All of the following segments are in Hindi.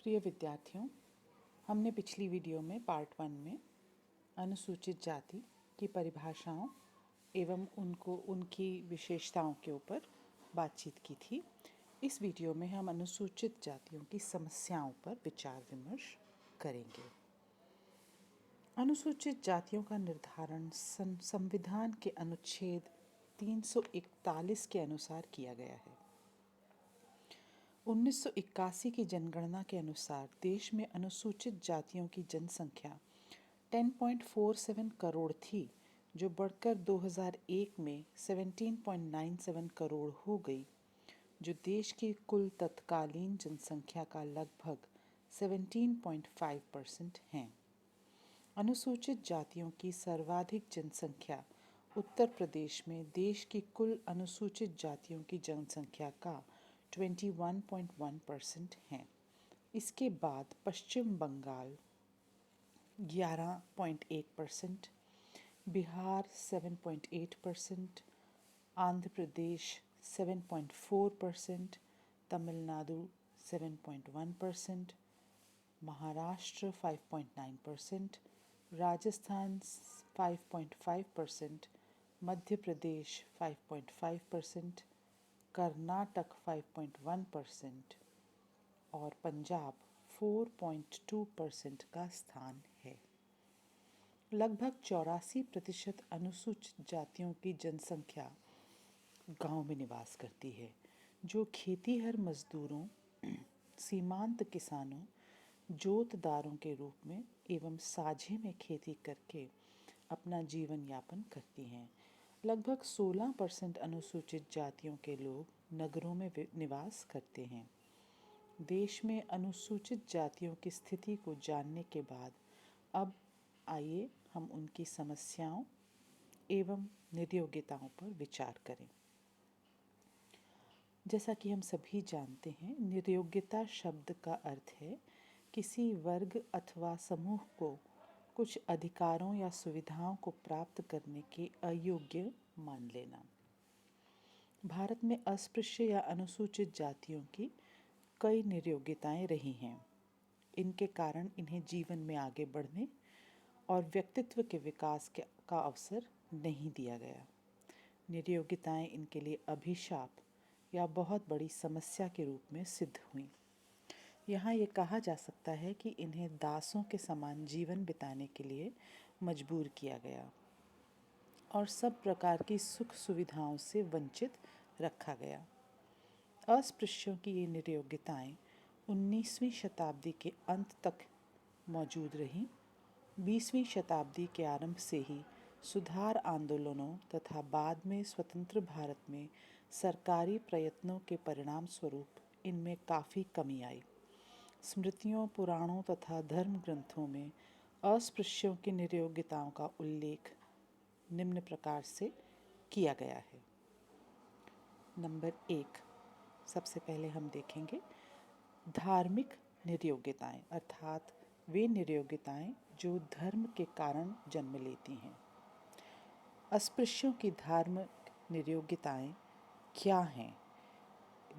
प्रिय विद्यार्थियों, हमने पिछली वीडियो में पार्ट 1 में अनुसूचित जाति की परिभाषाओं एवं उनकी विशेषताओं के ऊपर बातचीत की थी। इस वीडियो में हम अनुसूचित जातियों की समस्याओं पर विचार विमर्श करेंगे। अनुसूचित जातियों का निर्धारण संविधान के अनुच्छेद 341 के अनुसार किया गया है। 1981 की जनगणना के अनुसार देश में अनुसूचित जातियों की जनसंख्या 10.47 करोड़ थी, जो बढ़कर 2001 में 17.97 करोड़ हो गई, जो देश की कुल तत्कालीन जनसंख्या का लगभग 17.5% है। अनुसूचित जातियों की सर्वाधिक जनसंख्या उत्तर प्रदेश में देश की कुल अनुसूचित जातियों की जनसंख्या का 21.1% है। इसके बाद पश्चिम बंगाल 11.1%, बिहार 7.8%, आंध्र प्रदेश 7.4%, तमिलनाडु 7.1%, महाराष्ट्र 5.9%, राजस्थान 5.5%, मध्य प्रदेश 5.5%, कर्नाटक 5.1% और पंजाब 4.2% का स्थान है। लगभग 84% अनुसूचित जातियों की जनसंख्या गांव में निवास करती है, जो खेतीहर मजदूरों, सीमांत किसानों, जोतदारों के रूप में एवं साझे में खेती करके अपना जीवन यापन करती हैं। लगभग 16% अनुसूचित जातियों के लोग नगरों में निवास करते हैं। देश में अनुसूचित जातियों की स्थिति को जानने के बाद अब आइए हम उनकी समस्याओं एवं नियोग्यताओं पर विचार करें। जैसा कि हम सभी जानते हैं, नियोग्यता शब्द का अर्थ है किसी वर्ग अथवा समूह को कुछ अधिकारों या सुविधाओं को प्राप्त करने के अयोग्य मान लेना। भारत में अस्पृश्य या अनुसूचित जातियों की कई नियोग्यताएं रही हैं। इनके कारण इन्हें जीवन में आगे बढ़ने और व्यक्तित्व के विकास का अवसर नहीं दिया गया। नियोग्यताएं इनके लिए अभिशाप या बहुत बड़ी समस्या के रूप में सिद्ध हुई। यहाँ ये कहा जा सकता है कि इन्हें दासों के समान जीवन बिताने के लिए मजबूर किया गया और सब प्रकार की सुख सुविधाओं से वंचित रखा गया। अस्पृश्यों की ये नियोग्यताएं 19वीं शताब्दी के अंत तक मौजूद रहीं। 20वीं शताब्दी के आरंभ से ही सुधार आंदोलनों तथा बाद में स्वतंत्र भारत में सरकारी प्रयत्नों के परिणाम स्वरूप इनमें काफ़ी कमी आई। स्मृतियों, पुराणों तथा धर्म ग्रंथों में अस्पृश्यों की नियोग्यताओं का उल्लेख निम्न प्रकार से किया गया है। नंबर 1, सबसे पहले हम देखेंगे धार्मिक नियोग्यताएं, अर्थात वे नियोग्यताएं जो धर्म के कारण जन्म लेती हैं। अस्पृश्यों की धार्मिक नियोग्यताएं क्या हैं?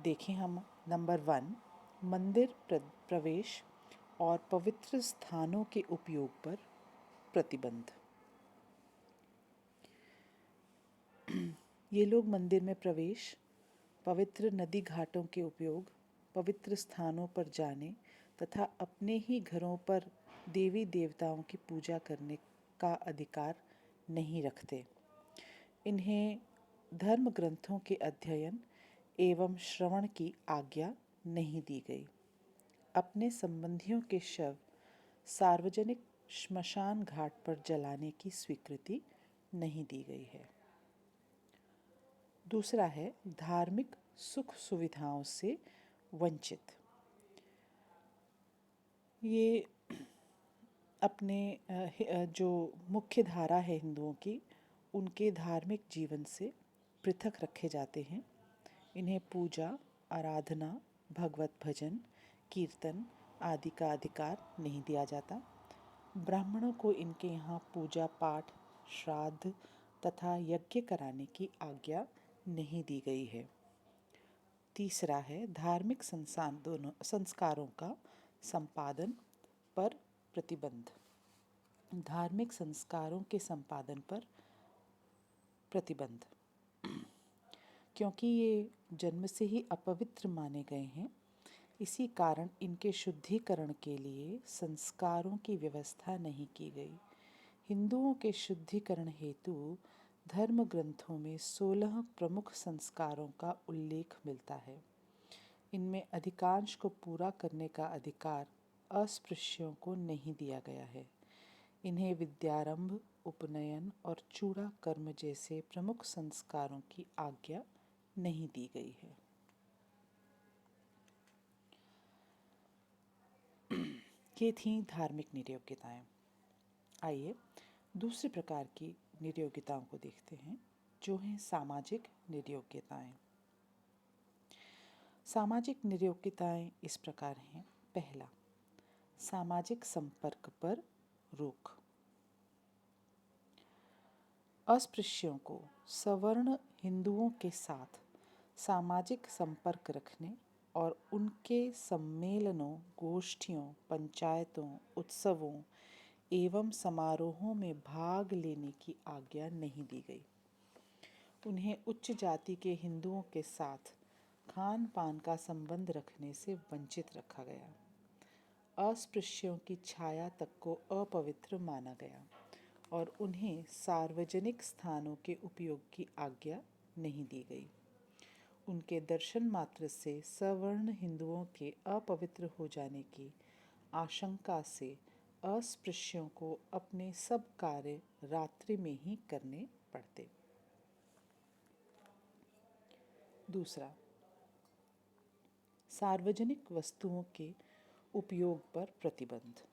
देखें हम। नंबर 1, मंदिर प्रवेश और पवित्र स्थानों के उपयोग पर प्रतिबंध। ये लोग मंदिर में प्रवेश, पवित्र नदी घाटों के उपयोग, पवित्र स्थानों पर जाने तथा अपने ही घरों पर देवी देवताओं की पूजा करने का अधिकार नहीं रखते। इन्हें धर्म ग्रंथों के अध्ययन एवं श्रवण की आज्ञा नहीं दी गई। अपने संबंधियों के शव सार्वजनिक श्मशान घाट पर जलाने की स्वीकृति नहीं दी गई है। दूसरा है धार्मिक सुख सुविधाओं से वंचित। ये अपने जो मुख्य धारा है हिंदुओं की, उनके धार्मिक जीवन से पृथक रखे जाते हैं। इन्हें पूजा, आराधना, भगवत भजन, कीर्तन आदि का अधिकार नहीं दिया जाता। ब्राह्मणों को इनके यहाँ पूजा पाठ, श्राद्ध तथा यज्ञ कराने की आज्ञा नहीं दी गई है। तीसरा है धार्मिक संस्कारों का संपादन पर प्रतिबंध। धार्मिक संस्कारों के संपादन पर प्रतिबंध। क्योंकि ये जन्म से ही अपवित्र माने गए हैं, इसी कारण इनके शुद्धिकरण के लिए संस्कारों की व्यवस्था नहीं की गई। हिंदुओं के शुद्धिकरण हेतु धर्म ग्रंथों में 16 प्रमुख संस्कारों का उल्लेख मिलता है। इनमें अधिकांश को पूरा करने का अधिकार अस्पृश्यों को नहीं दिया गया है। इन्हें विद्यारंभ, उपनयन और चूड़ा कर्म जैसे प्रमुख संस्कारों की आज्ञा नहीं दी गई है। ये थीं धार्मिक नियोग्यताएं। आइए दूसरे प्रकार की नियोग्यताओं को देखते हैं, जो हैं सामाजिक नियोग्यताएं। सामाजिक नियोग्यताएं इस प्रकार हैं। पहला, सामाजिक संपर्क पर रोक। अस्पृश्यों को सवर्ण हिंदुओं के साथ सामाजिक संपर्क रखने और उनके सम्मेलनों, गोष्ठियों, पंचायतों, उत्सवों एवं समारोहों में भाग लेने की आज्ञा नहीं दी गई। उन्हें उच्च जाति के हिंदुओं के साथ खान पान का संबंध रखने से वंचित रखा गया। अस्पृश्यों की छाया तक को अपवित्र माना गया और उन्हें सार्वजनिक स्थानों के उपयोग की आज्ञा नहीं दी गई। उनके दर्शन मात्र से सवर्ण हिंदुओं के अपवित्र हो जाने की आशंका से अस्पृश्यों को अपने सब कार्य रात्रि में ही करने पड़ते। दूसरा, सार्वजनिक वस्तुओं के उपयोग पर प्रतिबंध।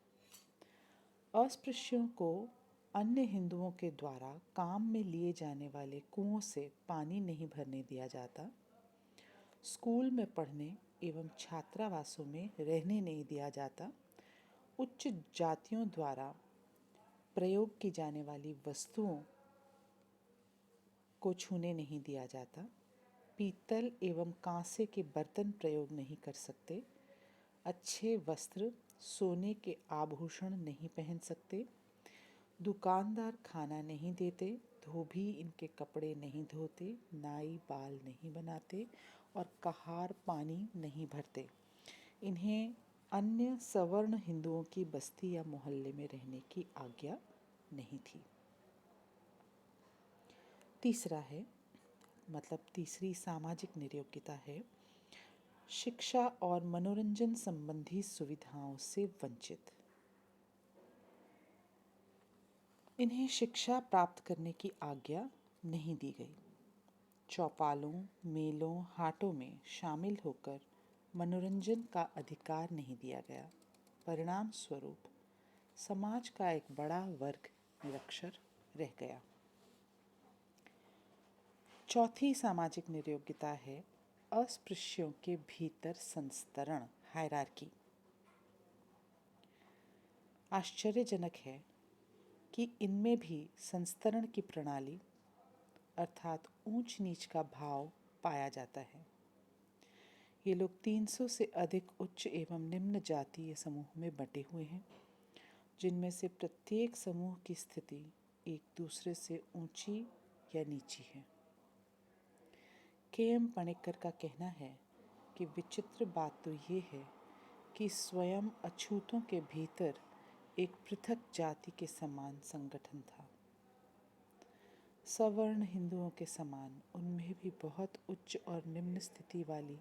अस्पृश्यों को अन्य हिंदुओं के द्वारा काम में लिए जाने वाले कुओं से पानी नहीं भरने दिया जाता। स्कूल में पढ़ने एवं छात्रावासों में रहने नहीं दिया जाता। उच्च जातियों द्वारा प्रयोग की जाने वाली वस्तुओं को छूने नहीं दिया जाता। पीतल एवं कांसे के बर्तन प्रयोग नहीं कर सकते। अच्छे वस्त्र, सोने के आभूषण नहीं पहन सकते। दुकानदार खाना नहीं देते, धोबी इनके कपड़े नहीं धोते, नाई बाल नहीं बनाते और कहार पानी नहीं भरते। इन्हें अन्य सवर्ण हिंदुओं की बस्ती या मोहल्ले में रहने की आज्ञा नहीं थी। तीसरा है, तीसरी सामाजिक नियोग्यता है शिक्षा और मनोरंजन संबंधी सुविधाओं से वंचित। इन्हें शिक्षा प्राप्त करने की आज्ञा नहीं दी गई। चौपालों, मेलों, हाटों में शामिल होकर मनोरंजन का अधिकार नहीं दिया गया। परिणाम स्वरूप समाज का एक बड़ा वर्ग निरक्षर रह गया। चौथी सामाजिक नियोग्यता है अस्पृश्यों के भीतर संस्तरण, हायरार्की। आश्चर्यजनक है कि इनमें भी संस्तरण की प्रणाली अर्थात ऊंच नीच का भाव पाया जाता है। ये लोग 300 से अधिक उच्च एवं निम्न जातीय समूह में बंटे हुए हैं, जिनमें से प्रत्येक समूह की स्थिति एक दूसरे से ऊंची या नीची है। के.एम. पणिक्कर का कहना है कि विचित्र बात तो ये है कि स्वयं अछूतों के भीतर एक पृथक जाति के समान संगठन था। सवर्ण हिंदुओं के समान उनमें भी बहुत उच्च और निम्न स्थिति वाली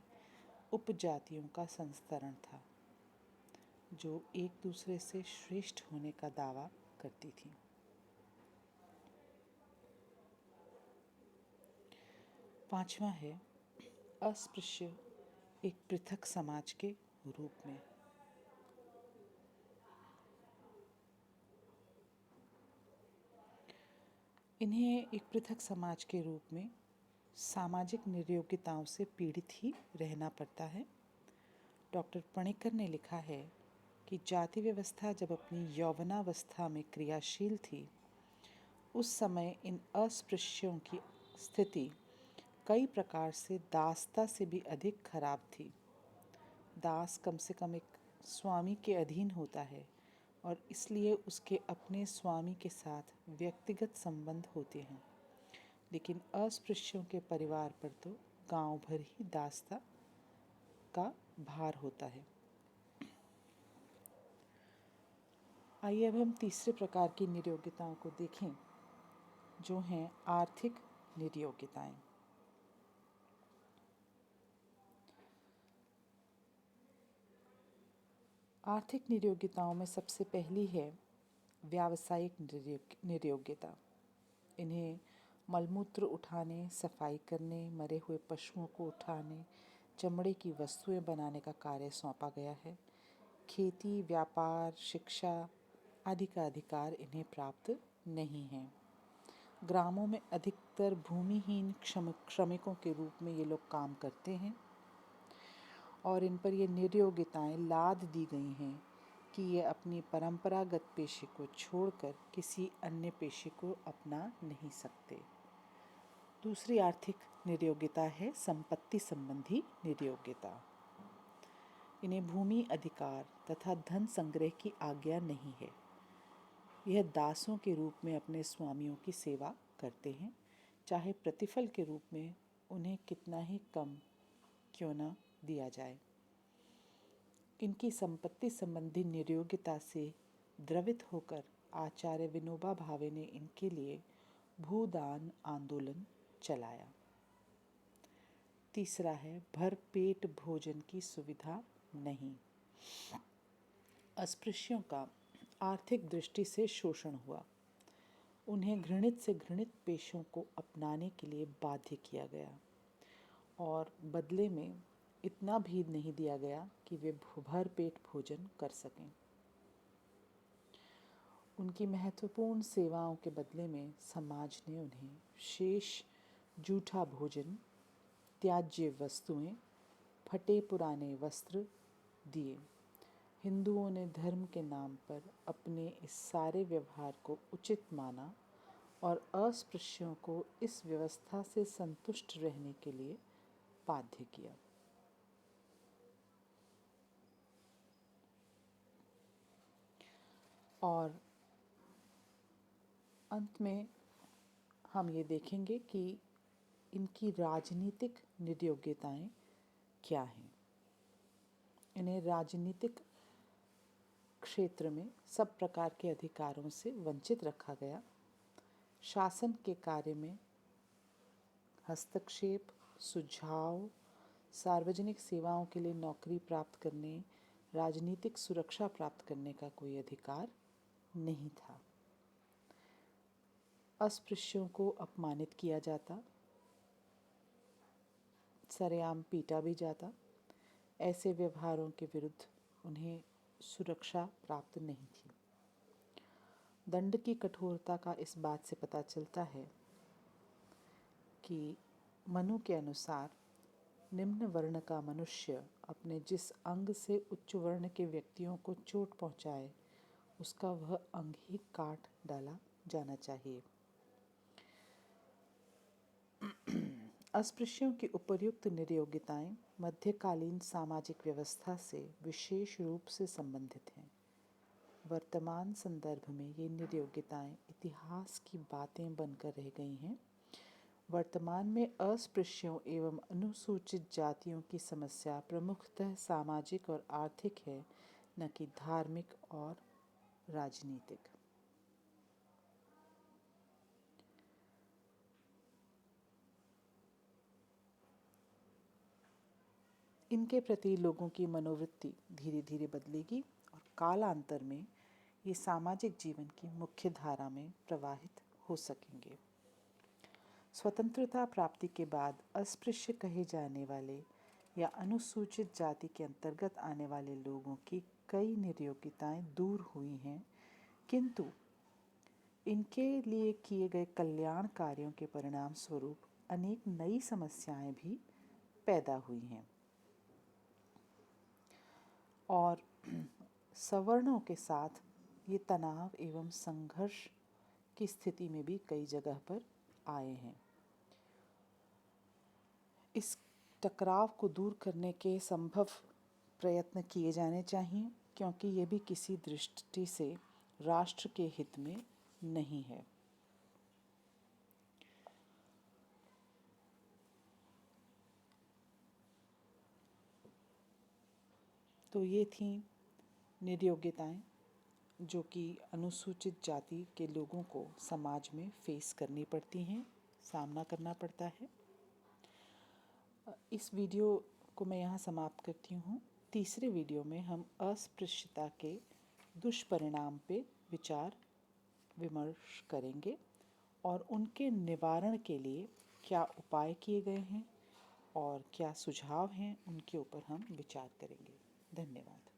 उपजातियों का संस्तरण था, जो एक दूसरे से श्रेष्ठ होने का दावा करती थी। पांचवा है अस्पृश्य एक पृथक समाज के रूप में। इन्हें एक पृथक समाज के रूप में सामाजिक नियोग्यताओं से पीड़ित ही रहना पड़ता है। डॉक्टर पणिक्कर ने लिखा है कि जाति व्यवस्था जब अपनी यौवनावस्था में क्रियाशील थी, उस समय इन अस्पृश्यों की स्थिति कई प्रकार से दासता से भी अधिक खराब थी। दास कम से कम एक स्वामी के अधीन होता है और इसलिए उसके अपने स्वामी के साथ व्यक्तिगत संबंध होते हैं, लेकिन अस्पृश्यों के परिवार पर तो गांव भर ही दासता का भार होता है। आइए अब हम तीसरे प्रकार की नियोग्यताओं को देखें, जो हैं आर्थिक नियोग्यताएं। आर्थिक नियोग्यताओं में सबसे पहली है व्यावसायिक नियोग्यता। इन्हें मलमूत्र उठाने, सफाई करने, मरे हुए पशुओं को उठाने, चमड़े की वस्तुएं बनाने का कार्य सौंपा गया है। खेती, व्यापार, शिक्षा आदि का अधिकार इन्हें प्राप्त नहीं है। ग्रामों में अधिकतर भूमिहीन श्रमिकों के रूप में ये लोग काम करते हैं और इन पर ये नियोग्यताएं लाद दी गई हैं कि ये अपनी परंपरागत पेशे को छोड़कर किसी अन्य पेशे को अपना नहीं सकते। दूसरी आर्थिक नियोग्यता है संपत्ति संबंधी नियोग्यता। इन्हें भूमि अधिकार तथा धन संग्रह की आज्ञा नहीं है। यह दासों के रूप में अपने स्वामियों की सेवा करते हैं, चाहे प्रतिफल के रूप में उन्हें कितना ही कम क्यों न दिया जाए। इनकी संपत्ति संबंधी नियोग्यता से द्रवित होकर आचार्य विनोबा भावे ने इनके लिए भूदान आंदोलन चलाया। तीसरा है भरपेट भोजन की सुविधा नहीं। अस्पृश्यों का आर्थिक दृष्टि से शोषण हुआ। उन्हें घृणित से घृणित पेशों को अपनाने के लिए बाध्य किया गया और बदले में इतना भी नहीं दिया गया कि वे भरपेट भोजन कर सकें। उनकी महत्वपूर्ण सेवाओं के बदले में समाज ने उन्हें शेष जूठा भोजन, त्याज्य वस्तुएं, फटे पुराने वस्त्र दिए। हिंदुओं ने धर्म के नाम पर अपने इस सारे व्यवहार को उचित माना और अस्पृश्यों को इस व्यवस्था से संतुष्ट रहने के लिए बाध्य किया। और अंत में हम ये देखेंगे कि इनकी राजनीतिक नियोग्यताएं क्या हैं। इन्हें राजनीतिक क्षेत्र में सब प्रकार के अधिकारों से वंचित रखा गया। शासन के कार्य में हस्तक्षेप, सुझाव, सार्वजनिक सेवाओं के लिए नौकरी प्राप्त करने, राजनीतिक सुरक्षा प्राप्त करने का कोई अधिकार नहीं था। अस्पृश्यों को अपमानित किया जाता, सरेआम पीटा भी जाता। ऐसे व्यवहारों के विरुद्ध उन्हें सुरक्षा प्राप्त नहीं थी। दंड की कठोरता का इस बात से पता चलता है कि मनु के अनुसार निम्न वर्ण का मनुष्य अपने जिस अंग से उच्च वर्ण के व्यक्तियों को चोट पहुंचाए, उसका वह अंग ही काट डाला जाना चाहिए। अस्पृश्यों की उपर्युक्त नियोग्यताएं मध्यकालीन सामाजिक व्यवस्था से विशेष रूप से संबंधित हैं। वर्तमान संदर्भ में ये नियोग्यताएं इतिहास की बातें बनकर रह गई हैं। वर्तमान में अस्पृश्यों एवं अनुसूचित जातियों की समस्या प्रमुखतः सामाजिक और आर्थिक है, न कि धार्मिक और राजनीतिक। इनके प्रति लोगों की मनोवृत्ति धीरे धीरे बदलेगी और कालांतर में ये सामाजिक जीवन की मुख्य धारा में प्रवाहित हो सकेंगे। स्वतंत्रता प्राप्ति के बाद अस्पृश्य कहे जाने वाले या अनुसूचित जाति के अंतर्गत आने वाले लोगों की कई नियोग्यताएं दूर हुई हैं, किंतु इनके लिए किए गए कल्याण कार्यों के परिणाम स्वरूप अनेक नई समस्याएं भी पैदा हुई हैं और सवर्णों के साथ ये तनाव एवं संघर्ष की स्थिति में भी कई जगह पर आए हैं। इस टकराव को दूर करने के संभव प्रयत्न किए जाने चाहिए, क्योंकि ये भी किसी दृष्टि से राष्ट्र के हित में नहीं है। तो ये थी निरयोग्यताएं जो कि अनुसूचित जाति के लोगों को समाज में फेस करनी पड़ती हैं, सामना करना पड़ता है। इस वीडियो को मैं यहाँ समाप्त करती हूँ। तीसरे वीडियो में हम अस्पृश्यता के दुष्परिणाम पे विचार विमर्श करेंगे और उनके निवारण के लिए क्या उपाय किए गए हैं और क्या सुझाव हैं, उनके ऊपर हम विचार करेंगे। धन्यवाद।